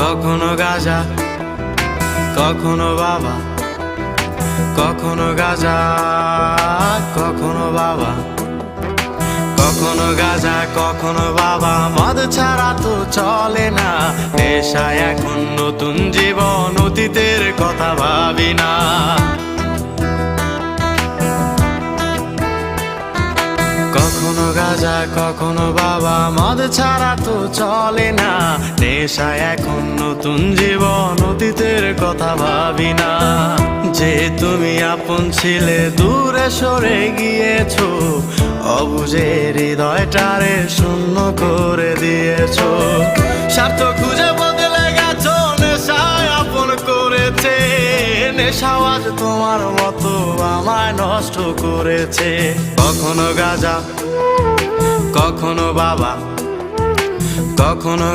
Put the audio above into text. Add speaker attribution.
Speaker 1: কখনো গাঁজা, কখনো বাবা, কখনো গাঁজা, কখনো বাবা, কখনো গাঁজা, কখনো বাবা। মদ ছাড়া তো চলে না, নেশায় এখন নতুন জীবন, অতীতের কথা ভাবি না। কখনো গাঁজা, কখনো বাবা, মদ ছাড়া তো চলে না, নেশায় এখন নতুন জীবন, অতীতের কথা ভাবি না। যে তুমি আপন ছিলে দূরে সরে গিয়েছো, অবুঝে হৃদয়টারে শূন্য করে দিয়েছো। স্বার্থ খুঁজে বদলে গেছো, নেশায় আপন করেছে, নেশাও আজ তোমার মতো আমায় নষ্ট করেছে। কখনো গাঁজা, কখনো বাবা, কখনো